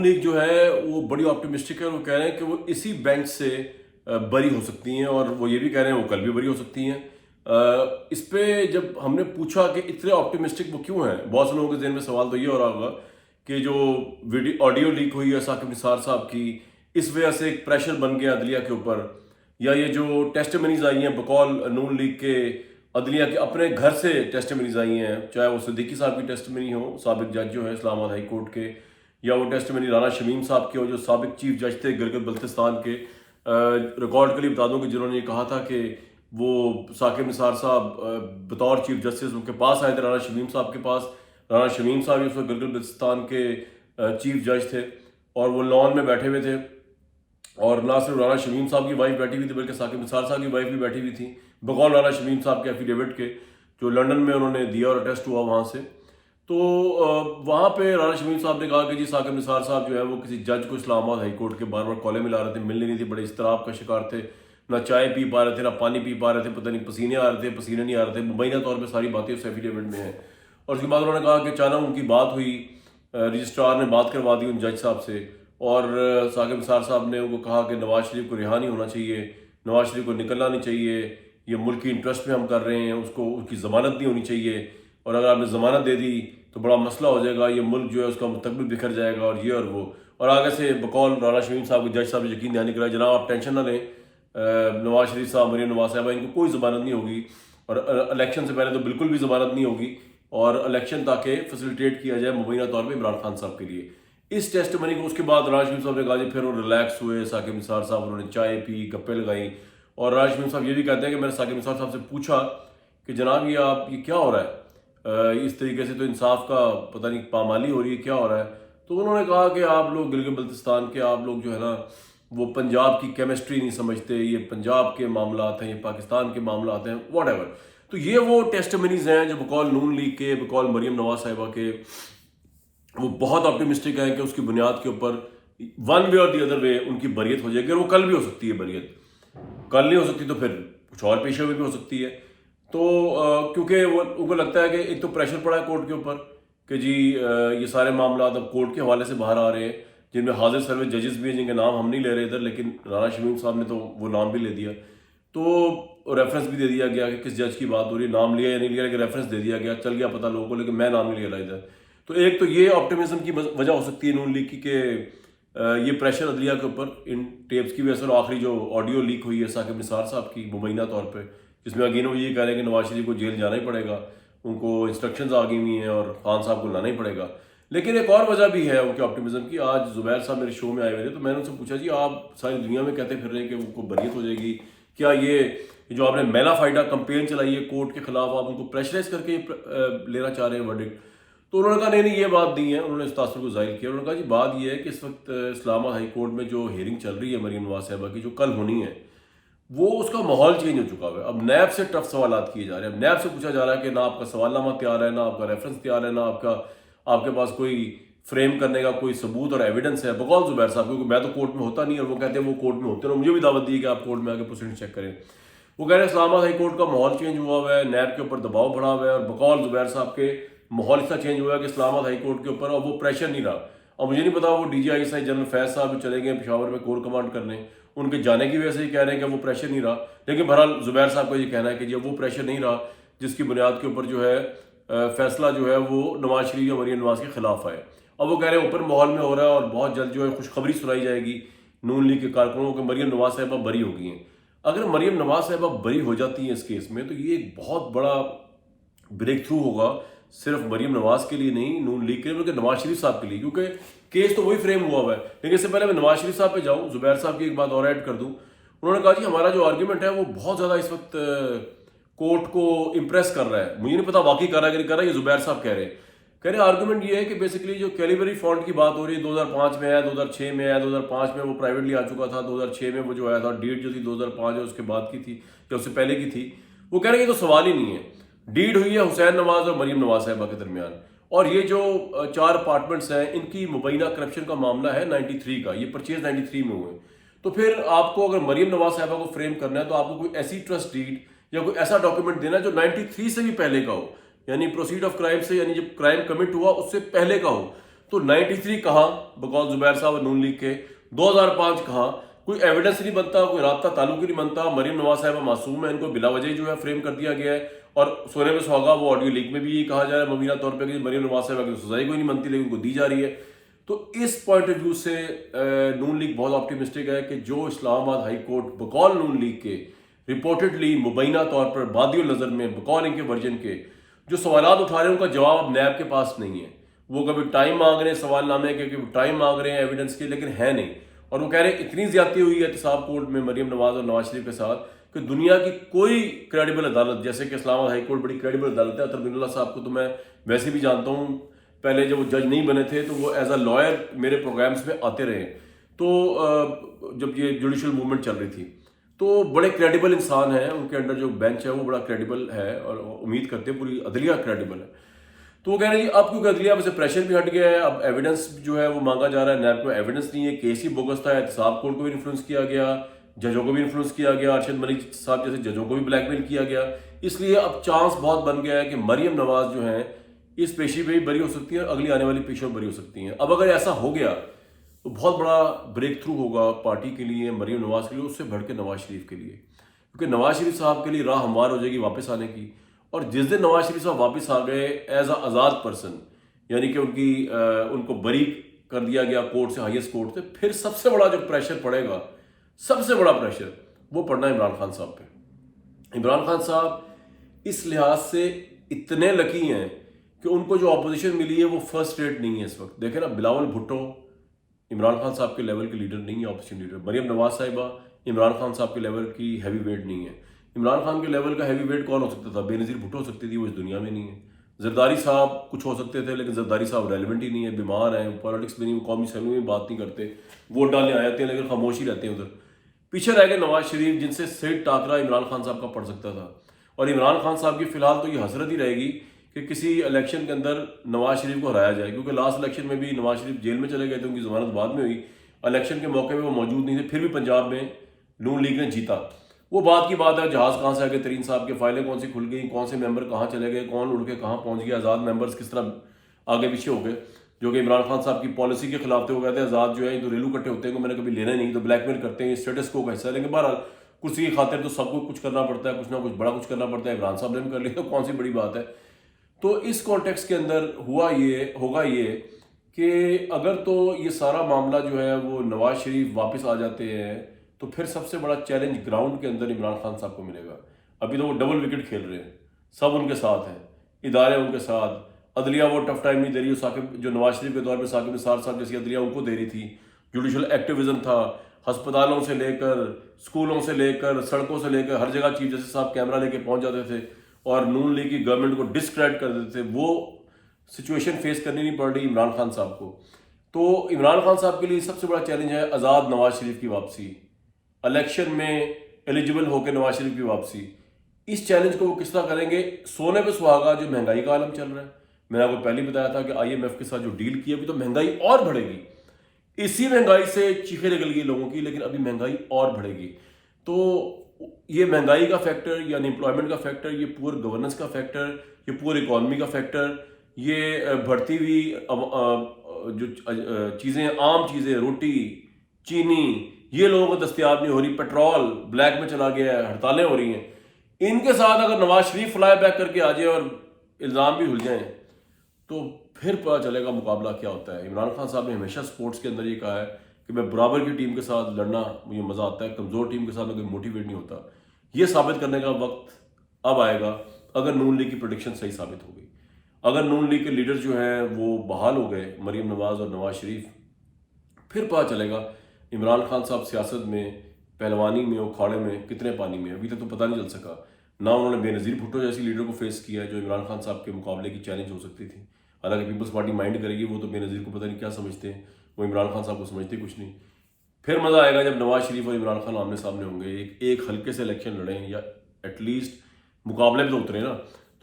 نون league جو ہے وہ بڑی آپٹیمسٹک ہے، وہ کہہ رہے ہیں کہ وہ اسی بینچ سے بری ہو سکتی ہیں، اور وہ یہ بھی کہہ رہے ہیں وہ کل بھی بری ہو سکتی ہیں۔ اس پہ جب ہم نے پوچھا کہ اتنے آپٹیمسٹک وہ کیوں ہیں، بہت سے لوگوں کے ذہن میں سوال تو یہ ہو رہا ہوگا کہ جو آڈیو لیک ہوئی ہے ثاقب نثار صاحب کی، اس وجہ سے ایک پریشر بن گیا عدلیہ کے اوپر، یا یہ جو ٹیسٹمنیز آئی ہیں بقول نون لیگ کے عدلیہ کے اپنے گھر سے ٹیسٹمنیز آئی ہیں، چاہے وہ صدیقی صاحب کی ٹیسٹمنی ہو، سابق جج جو ہے اسلام آباد ہائی کورٹ کے، یا وہ ٹیسٹمنی رانا شمیم صاحب کے ہو جو سابق چیف جج تھے گلگت بلتستان کے۔ ریکارڈ کے لیے بتا دوں کہ جنہوں نے یہ کہا تھا کہ وہ ثاقب نثار صاحب بطور چیف جسٹس ان کے پاس آئے تھے، رانا شمیم صاحب کے پاس۔ رانا شمیم صاحب اس وقت گلگت بلتستان کے چیف جج تھے، اور وہ لان میں بیٹھے ہوئے تھے، اور نہ صرف رانا شمیم صاحب کی وائف بیٹھی ہوئی تھی بلکہ ثاقب نثار صاحب کی وائف بھی بیٹھی ہوئی تھی، بقول رانا شمیم صاحب کے ایفیڈیوٹ کے جو لنڈن میں انہوں نے دیا اور اٹیسٹ ہوا وہاں سے۔ تو وہاں پہ رانا شمیم صاحب نے کہا کہ جی ثاقب نثار صاحب جو ہے وہ کسی جج کو اسلام آباد ہائی کورٹ کے بار بار کالیں ملا رہے تھے، ملنے نہیں تھے، بڑے اضطراب کا شکار تھے، نہ چائے پی پا رہے تھے، نہ پانی پی پا رہے تھے، پتہ نہیں پسینے آ رہے تھے، پسینے نہیں آ رہے تھے، مبینہ طور پہ ساری باتیں اس ایفیڈیوٹ میں ہیں۔ اور اس کے بعد انہوں نے کہا کہ اچانک ان کی بات ہوئی، رجسٹرار نے بات کروا دی ان جج صاحب سے، اور ثاقب نثار صاحب نے ان کو کہا کہ نواز شریف کو رہا نہیں ہونا چاہیے، نواز شریف کو نکلنا نہیں چاہیے، یہ ملک کی انٹرسٹ میں ہم کر رہے ہیں، اس کی ضمانت نہیں ہونی چاہیے، اور اگر آپ نے ضمانت دے دی تو بڑا مسئلہ ہو جائے گا، یہ ملک جو ہے اس کا مستقبل بکھر جائے گا، اور یہ اور وہ۔ اور آگے سے بقول رانا شمیم صاحب کے جج صاحب نے یقین دہانی کرایا جناب آپ ٹینشن نہ لیں، نواز شریف صاحب، مریم نواز صاحبہ، ان کو کوئی ضمانت نہیں ہوگی، اور الیکشن سے پہلے تو بالکل بھی ضمانت نہیں ہوگی، اور الیکشن تاکہ فیسیلیٹیٹ کیا جائے مبینہ طور پہ عمران خان صاحب کے لیے۔ اس ٹیسٹ منی کو اس کے بعد رانا شمیم صاحب نے کہا جی پھر وہ ریلیکس ہوئے، ثاقب نثار صاحب انہوں نے چائے پی، گپے لگائیں، اور رانا شمیم صاحب یہ بھی کہتے ہیں کہ میں نے ثاقب نثار صاحب سے پوچھا کہ جناب یہ کیا ہو رہا ہے، اس طریقے سے تو انصاف کا پتہ نہیں پامالی ہو رہی ہے، کیا ہو رہا ہے؟ تو انہوں نے کہا کہ آپ لوگ گلگت بلتستان کے آپ لوگ جو ہے نا وہ پنجاب کی کیمسٹری نہیں سمجھتے، یہ پنجاب کے معاملات ہیں، یہ پاکستان کے معاملات ہیں، واٹ ایور۔ تو یہ وہ ٹیسٹمنیز ہیں جو بقول نون لیگ کے، بقول مریم نواز صاحبہ کے، وہ بہت آپٹیمسٹک ہیں کہ اس کی بنیاد کے اوپر ون وے اور دی ادر وے ان کی بریت ہو جائے گی، اور وہ کل بھی ہو سکتی ہے بریت، کل نہیں ہو سکتی تو پھر کچھ اور پیشے میں بھی ہو سکتی ہے۔ تو کیونکہ وہ ان کو لگتا ہے کہ ایک تو پریشر پڑا ہے کورٹ کے اوپر کہ جی یہ سارے معاملات اب کورٹ کے حوالے سے باہر آ رہے ہیں، جن میں حاضر سروس ججز بھی ہیں جن کے نام ہم نہیں لے رہے ادھر، لیکن رانا شمیم صاحب نے تو وہ نام بھی لے دیا، تو ریفرنس بھی دے دیا گیا کہ کس جج کی بات ہو رہی ہے، نام لیا یا نہیں لیا، لیکن ریفرنس دے دیا گیا، چل گیا پتہ لوگوں کو، لیکن میں نام نہیں لے رہا ادھر۔ تو ایک تو یہ آپٹیمزم کی وجہ ہو سکتی ہے نون لیگ کی کہ یہ پریشر عدلیہ کے اوپر ان ٹیپس کی وجہ سے، اور آخری جو آڈیو لیک ہوئی ہے ثاقب نثار صاحب کی مبینہ طور پہ، جس میں اگین وہ یہ کہہ رہے ہیں کہ نواز شریف کو جیل جانا ہی پڑے گا، ان کو انسٹرکشنز آ گئی ہوئی ہیں اور خان صاحب کو لانا ہی پڑے گا۔ لیکن ایک اور وجہ بھی ہے ان کے آپٹیمزم کی۔ آج زبیر صاحب میرے شو میں آئے ہوئے تھے، تو میں نے ان سے پوچھا جی آپ ساری دنیا میں کہتے پھر رہے ہیں کہ ان کو بریت ہو جائے گی، کیا یہ جو آپ نے میلا فائڈا کمپین چلائی ہے کورٹ کے خلاف، آپ ان کو پریشرائز کر کے لینا چاہ رہے ہیں ورڈکٹ؟ تو انہوں نے کہا نہیں یہ بات نہیں ہے، انہوں نے اس تاثر کو ظاہر کیا۔ انہوں نے کہا جی بات یہ ہے کہ اس وقت اسلام آباد ہائی کورٹ میں جو ہیئرنگ چل رہی ہے مریم نواز صاحبہ کی، جو کل ہونی ہے، وہ اس کا ماحول چینج ہو چکا ہے۔ اب نیب سے ٹف سوالات کیے جا رہے ہیں، اب نیب سے پوچھا جا رہا ہے کہ نہ آپ کا سوال نامہ تیار ہے، نہ آپ کا ریفرنس تیار ہے، نہ آپ کے پاس کوئی فریم کرنے کا کوئی ثبوت اور ایویڈنس ہے، بقول زبیر صاحب، کیونکہ میں تو کورٹ میں ہوتا نہیں، اور وہ کہتے ہیں وہ کورٹ میں ہوتے ہیں، اور مجھے بھی دعوت دی کہ آپ کورٹ میں آ کے پروسیڈنگ چیک کریں۔ وہ کہہ رہے ہیں اسلام آباد ہائی کورٹ کا ماحول چینج ہوا ہوا ہے، نیب کے اوپر دباؤ بڑھا ہوا ہے، اور بقول زبیر صاحب کے ماحول اس طرح چینج ہوا ہے کہ اسلام آباد ہائی کورٹ کے اوپر اور وہ پریشر نہیں رہا۔ اور مجھے نہیں پتا وہ D G I S I general Faiz صاحب چلے گئے پشاور میں کور کمانڈ کرنے، ان کے جانے کی وجہ سے یہ کہہ رہے ہیں کہ وہ پریشر نہیں رہا، لیکن بہرحال زبیر صاحب کا یہ کہنا ہے کہ جی وہ پریشر نہیں رہا جس کی بنیاد کے اوپر جو ہے فیصلہ جو ہے وہ نواز شریف یا مریم نواز کے خلاف آئے۔ اب وہ کہہ رہے ہیں اوپن ماحول میں ہو رہا ہے، اور بہت جلد جو ہے خوشخبری سنائی جائے گی نون لیگ کے کارکنوں کہ مریم نواز صاحبہ بری ہو گئی ہیں۔ اگر مریم نواز صاحبہ بری ہو جاتی ہیں اس کیس میں، تو یہ ایک بہت بڑا بریک تھرو ہوگا، صرف مریم نواز کے لیے نہیں، نون لیگ کے لیے، بلکہ نواز شریف صاحب کے لیے، کیونکہ کیس تو وہی فریم ہوا ہوا ہے۔ لیکن اس سے پہلے میں نواز شریف صاحب پہ جاؤں، زبیر صاحب کی ایک بات اور ایڈ کر دوں۔ انہوں نے کہا جی ہمارا جو آرگیومنٹ ہے وہ بہت زیادہ اس وقت کورٹ کو امپریس کر رہا ہے، مجھے نہیں پتا واقعی کر رہا ہے کہ نہیں کر رہا ہے، یہ زبیر صاحب کہہ رہے ہیں آرگومنٹ یہ ہے کہ بیسیکلی جو کیلیبری فونٹ کی بات ہو رہی ہے 2005 میں آیا، 2006 میں آیا، 2005 میں وہ پرائیویٹلی آ چکا تھا، 2006 میں وہ جو آیا تھا، ڈیٹ جو تھی 2005 ہے اس کے بعد کی تھی یا اس سے پہلے کی تھی، وہ کہہ رہے ہیں یہ تو سوال ہی نہیں ہے، ڈیڈ ہوئی ہے حسین نواز اور مریم نواز صاحبہ کے درمیان، اور یہ جو 4 اپارٹمنٹس ہیں ان کی مبینہ کرپشن کا معاملہ ہے 93 کا، یہ پرچیز 93 میں ہوئے۔ تو پھر آپ کو اگر مریم نواز صاحبہ کو فریم کرنا ہے تو آپ کو کوئی ایسی ٹرسٹ ڈیڈ یا کوئی ایسا ڈاکیومنٹ دینا جو 93 سے بھی پہلے کا ہو، یعنی پروسیڈ آف کرائم سے، یعنی جب کرائم کمٹ ہوا اس سے پہلے کا ہو۔ تو 93 کہاں بقول زبیر صاحب اور نون لیگ کے، 2005 کہاں، کوئی ایویڈنس نہیں بنتا، کوئی رابطہ تعلق ہی نہیں بنتا. مریم نواز صاحبہ معصوم ہے، ان کو بلا وجہ جو ہے فریم کر دیا گیا ہے. اور سونے پہ سہاگا وہ آڈیو لیک میں بھی یہ کہا جا رہا ہے مبینہ طور پہ کہ مریم نواز صاحبہ کی سزائی کوئی نہیں بنتی لیکن ان کو دی جا رہی ہے. تو اس پوائنٹ آف ویو سے نون لیگ بہت آپٹیمسٹک ہے کہ جو اسلام آباد ہائی کورٹ بقول نون لیگ کے رپورٹڈلی مبینہ طور پر بادی النظر میں بقول ان کے ورژن کے جو سوالات اٹھا رہے ہیں ان کا جواب اب نیب کے پاس نہیں ہے. وہ کبھی ٹائم مانگ رہے ہیں سوال نامے کے، کبھی ٹائم مانگ رہے ہیں ایویڈنس کے، لیکن ہے نہیں. اور وہ کہہ رہے ہیں اتنی زیادتی ہوئی ہے احتساب کورٹ میں مریم نواز اور نواز شریف کے ساتھ کہ دنیا کی کوئی کریڈیبل عدالت، جیسے کہ اسلام آباد ہائی کورٹ بڑی کریڈیبل عدالت ہے. اطہر بن اللہ صاحب کو تو میں ویسے بھی جانتا ہوں، پہلے جب وہ جج نہیں بنے تھے تو وہ ایز اے لائر میرے پروگرامز میں آتے رہے. تو جب یہ جوڈیشل موومنٹ چل رہی تھی تو بڑے کریڈیبل انسان ہیں، ان کے انڈر جو بینچ ہے وہ بڑا کریڈیبل ہے اور امید کرتے ہیں پوری عدلیہ کریڈیبل ہے. تو وہ کہہ رہے ہیں اب کیونکہ عدلیہ میں سے پریشر بھی ہٹ گیا ہے، اب ایویڈنس جو ہے وہ مانگا جا رہا ہے، نیب کو ایویڈنس نہیں ہے، کیس ہی بوگس تھا، احتساب کورٹ کو بھی انفلوئنس کیا گیا، ججوں کو بھی انفلوئنس کیا گیا، ارشد ملک صاحب جیسے ججوں کو بھی بلیک میل کیا گیا. اس لیے اب چانس بہت بن گیا ہے کہ مریم نواز جو ہیں اس پیشی پہ بھی بری ہو سکتی ہیں اور اگلی آنے والی پیشوں میں بری ہو سکتی ہیں. اب اگر ایسا ہو گیا تو بہت بڑا بریک تھرو ہوگا پارٹی کے لیے، مریم نواز کے لیے، اس سے بڑھ کے نواز شریف کے لیے، کیونکہ نواز شریف صاحب کے لیے راہ ہموار ہو جائے گی واپس آنے کی. اور جس دن نواز شریف صاحب واپس آ گئے ایز اے آزاد پرسن، یعنی کہ ان کو بری کر دیا گیا کورٹ سے، ہائیسٹ کورٹ سے، پھر سب سے بڑا جو پریشر پڑے گا، سب سے بڑا پریشر وہ پڑنا ہے عمران خان صاحب پہ. عمران خان صاحب اس لحاظ سے اتنے لکی ہیں کہ ان کو جو اپوزیشن ملی ہے وہ فرسٹ ریٹ نہیں ہے اس وقت. دیکھیں نا، بلاول بھٹو عمران خان صاحب کے لیول کے لیڈر نہیں ہے، اپوزیشن لیڈر. مریم نواز صاحبہ عمران خان صاحب کے لیول کی ہیوی ویٹ نہیں ہے. عمران خان کے لیول کا ہیوی ویٹ کون ہو سکتا تھا؟ بے نظیر بھٹو ہو سکتی تھی، وہ اس دنیا میں نہیں ہے. زرداری صاحب کچھ ہو سکتے تھے لیکن زرداری صاحب ریلیونٹ ہی نہیں ہے، بیمار ہیں، پالیٹکس میں نہیں، وہ قومی اسمبلی میں بات نہیں کرتے، ووٹ ڈالنے آ جاتے ہیں لیکن خاموش ہی رہتے ہیں ادھر. پیچھے رہ گئے نواز شریف، جن سے سیٹ ٹاکرا عمران خان صاحب کا پڑ سکتا تھا. اور عمران خان صاحب کی فی الحال تو یہ حسرت ہی رہے گی کہ کسی الیکشن کے اندر نواز شریف کو ہرایا جائے، کیونکہ لاسٹ الیکشن میں بھی نواز شریف جیل میں چلے گئے تھے، ان کی ضمانت بعد میں ہوئی، الیکشن کے موقع پہ وہ موجود نہیں تھے، پھر بھی پنجاب میں نون لیگ نے جیتا. وہ بات کی بات ہے، جہاز کہاں سے آگے ترین صاحب کے فائلیں کون سی کھل گئیں، کون سے ممبر کہاں چلے گئے، کون اڑ کے کہاں پہنچ گیا، آزاد ممبرز کس طرح آگے پیچھے ہو گئے، جو کہ عمران خان صاحب کی پالیسی کے خلاف تھے. وہ کہتے ہیں آزاد جو ہے یہ تو ریلو کٹے ہوتے ہیں کہ میں نے کبھی لینا نہیں، تو بلیک میل کرتے ہیں، یہ اسٹیٹس کو کا حصہ ہے. لیکن بہرحال کرسی کی خاطر تو سب کو کچھ کرنا پڑتا ہے، کچھ نہ کچھ بڑا کچھ کرنا پڑتا ہے. عمران صاحب نے بھی کر لیا تو کون سی بڑی بات ہے. تو اس کانٹیکس کے اندر ہوگا یہ کہ اگر تو یہ سارا معاملہ جو ہے وہ نواز شریف واپس آ جاتے ہیں تو پھر سب سے بڑا چیلنج گراؤنڈ کے اندر عمران خان صاحب کو ملے گا. ابھی تو وہ ڈبل وکٹ کھیل رہے ہیں، سب ان کے ساتھ ہیں، ادارے ان کے ساتھ، عدلیہ وہ ٹف ٹائم نہیں دے رہی، ثاقب جو نواز شریف کے دور پہ ثاقب نثار صاحب جیسی عدلیہ ان کو دے رہی تھی. جوڈیشل ایکٹیویزم تھا، ہسپتالوں سے لے کر، اسکولوں سے لے کر، سڑکوں سے لے کر، ہر جگہ چیف جسٹس صاحب کیمرہ لے کے پہنچ جاتے تھے اور نون لیگ کی گورنمنٹ کو ڈسکریڈٹ کر دیتے تھے. وہ سچویشن فیس کرنی نہیں پڑ رہی عمران خان صاحب کو. تو عمران خان صاحب کے لیے سب سے بڑا چیلنج ہے آزاد نواز شریف کی واپسی، الیکشن میں ایلیجیبل ہو کے نواز شریف کی واپسی. اس چیلنج کو وہ کس طرح کریں گے؟ سونے پہ سہاگا جو مہنگائی کا عالم چل رہا ہے، میں نے آپ کو پہلے بتایا تھا کہ آئی ایم ایف کے ساتھ جو ڈیل کی ابھی تو مہنگائی اور بڑھے گی. اسی مہنگائی سے چیخیں نکل گئی لوگوں کی، لیکن ابھی مہنگائی اور بڑھے گی. تو یہ مہنگائی کا فیکٹر، یہ ان امپلائمنٹ کا فیکٹر، یہ پور گورننس کا فیکٹر، یہ پور اکانومی کا فیکٹر، یہ بڑھتی ہوئی جو چیزیں، عام چیزیں، روٹی، چینی، یہ لوگوں کو دستیاب نہیں ہو رہی، پیٹرول بلیک میں چلا گیا ہے، ہڑتالیں ہو رہی ہیں. ان کے ساتھ اگر نواز شریف فلائی بیک کر کے آ جائے اور الزام بھی ہل جائیں تو پھر پتہ چلے گا مقابلہ کیا ہوتا ہے. عمران خان صاحب نے ہمیشہ سپورٹس کے اندر یہ کہا ہے کہ میں برابر کی ٹیم کے ساتھ لڑنا مجھے مزہ آتا ہے، کمزور ٹیم کے ساتھ میں کوئی موٹیویٹ نہیں ہوتا. یہ ثابت کرنے کا وقت اب آئے گا اگر نون لیگ کی پریڈکشن صحیح ثابت ہو گئی، اگر نون لیگ کے لیڈر جو ہیں وہ بحال ہو گئے، مریم نواز اور نواز شریف، پھر پتہ چلے گا عمران خان صاحب سیاست میں، پہلوانی میں، اکھاڑے میں کتنے پانی میں. ابھی تک تو پتہ نہیں چل سکا. نہ انہوں نے بے نظیر بھٹو جیسی لیڈر کو فیس کیا ہے جو عمران خان صاحب کے مقابلے کی چیلنج ہو سکتی تھی. حالانکہ پیپلز پارٹی مائنڈ کرے گی، وہ تو بے نظیر کو پتہ نہیں کیا سمجھتے ہیں، وہ عمران خان صاحب کو سمجھتے کچھ نہیں. پھر مزہ آئے گا جب نواز شریف اور عمران خان آمنے سامنے ہوں گے، ایک ہلکے سے الیکشن لڑیں یا ایٹ لیسٹ مقابلے میں تو اترے نا.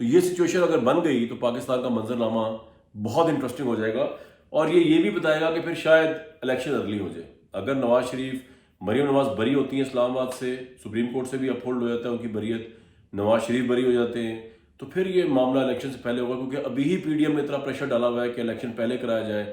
تو یہ سچویشن اگر بن گئی تو پاکستان کا منظرنامہ بہت انٹرسٹنگ ہو جائے گا، اور یہ بھی بتائے گا کہ پھر شاید الیکشن ارلی ہو جائے. اگر نواز شریف، مریم نواز بری ہوتی ہیں اسلام آباد سے، سپریم کورٹ سے بھی اپہولڈ ہو جاتا ہے ان کی بریت، نواز شریف بری ہو جاتے ہیں، تو پھر یہ معاملہ الیکشن سے پہلے ہوگا. کیونکہ ابھی ہی پی ڈی ایم نے اتنا پریشر ڈالا ہوا ہے کہ الیکشن پہلے کرایا جائے.